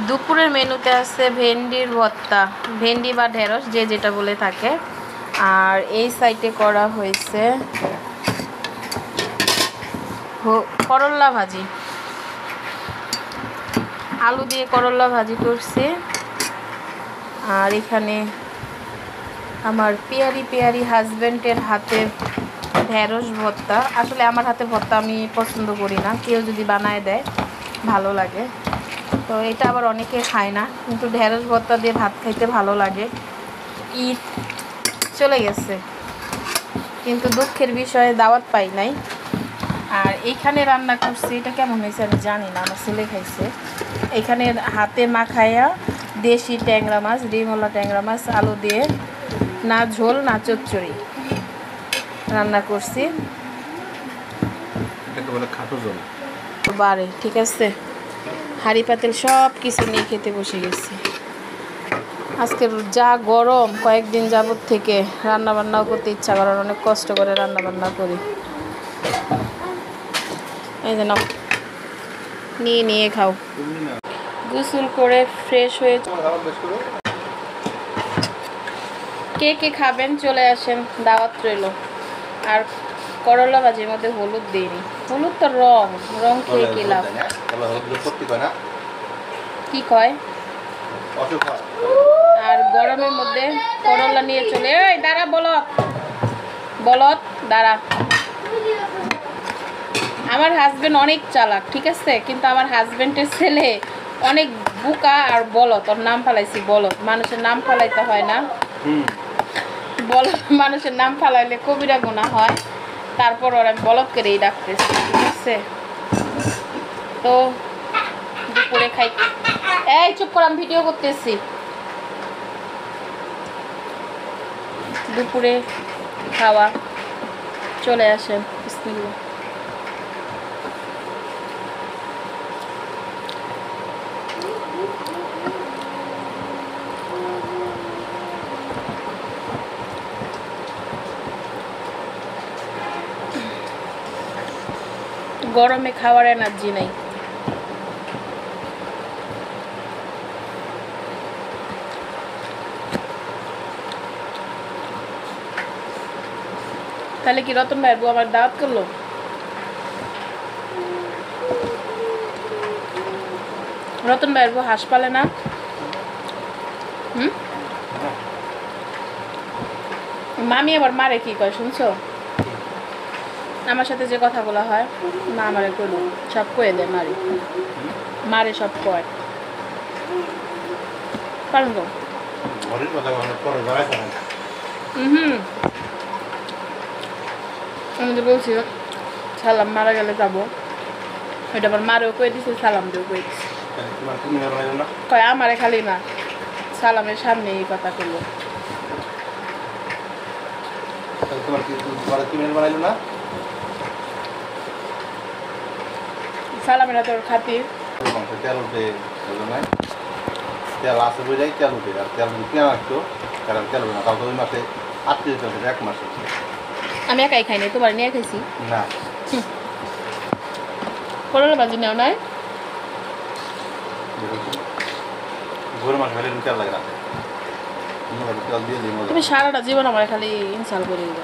দুপুরের মেনুতে আছে ভেন্ডির ভর্তা, ভেন্ডি বা ঢেঁড়স যে যেটা বলে থাকে। আর এই সাইডে করা হয়েছে করল্লা ভাজি, আলু দিয়ে করল্লা ভাজি করছি। আর এখানে আমার পেয়ারি হাজব্যান্ডের হাতের ঢেঁড়স ভর্তা। আসলে আমার হাতে ভর্তা আমি পছন্দ করি না, কেউ যদি বানায় দেয় ভালো লাগে। তো এটা আবার অনেকে খায় না, কিন্তু ঢেঁড়স ভর্তা দিয়ে ভাত খাইতে ভালো লাগে। ঈদ চলে গেছে, কিন্তু দুঃখের বিষয়ে দাওয়াত পাই নাই। আর এইখানে রান্না করছি, এটা কেমন হয়েছে আমি জানি না, আমার ছেলে খাইছে। এখানে হাতে মাখাইয়া দেশি ট্যাংরা মাছ, ডিমওয়ালা ট্যাংরা মাছ আলু দিয়ে, না ঝোল না চচ্চড়ি রান্না করছি। বারে ঠিক আছে, হাঁড়ি পাতিল সব কিছু নিয়ে খেতে বসে গেছি। আজকের যা গরম, কয়েকদিন যাবত থেকে রান্না বান্নাও করতে ইচ্ছা করার, অনেক কষ্ট করে রান্না বান্না করি। এই যে নাও, নিয়ে খাও। গোসল করে ফ্রেশ হয়ে কে কে খাবেন চলে আসেন, দাওয়াত রইল। আর করলা ভাজির মধ্যে হলুদ দিইনি, হলুদ তো রং খেয়ে কি লাভ। কি কয়? আর গরমের মধ্যে করলা নিয়ে চলে, এই দাঁড়া বলত দাঁড়া। আমার হাজবেন্ড অনেক চালাক, ঠিক আছে, কিন্তু আমার হাজবেন্ডের ছেলে অনেক বোকা আর বলত। ওর নাম ফালাইছি বলত। মানুষের নাম ফালাইতে হয় না, বলত মানুষের নাম ফালাইলে কবিরা গুনাহ হয়। তারপর ওর আমি বলত করেই ডাকতেছি, ঠিক আছে। তো দুপুরে খাই, এই চুপ করে, আমি ভিডিও করতেছি। দুপুরে খাওয়া চলে আসেন, বিসমিল্লাহ। গরমে খাওয়ার এনার্জি নাই। তাহলে কি রতন ভাই বউ আমার দাওয়াত করলো? রতন ভাই বউ হাঁস পালে না? মামি আবার মারে কি কয় শুনছো? আমার সাথে যে কথাগুলো হয় না, আমারে কইল সব কয়ে দেয়, মারে সব কয়। পারেন তো আমি তো বলছি সালাম মারা গেলে যাবো, ওইটা আবার মারেও কয়ে দিছে, সালাম দিয়েও কয়ে দিছে। কয় আমারে খালি না, সালামের সামনে এই কথা করলো। সালামের তোর খাতির তেল আছে বুঝাই তেল উঠে, আর তেল কিনে রাখতো, কারণ তেল উঠে না, তাও তো ওই মাসে 8 কেজি এক মাসে। আমি একাই খাই নাই, তোমার নিয়ে খাইছি না। করলা ভাজি নেও নাই? গরু মাছ খাইলে তেল লাগে না, তেল দিয়ে দিই। তুমি সারাটা জীবন আমার খালি ইনসাল করে দিবে।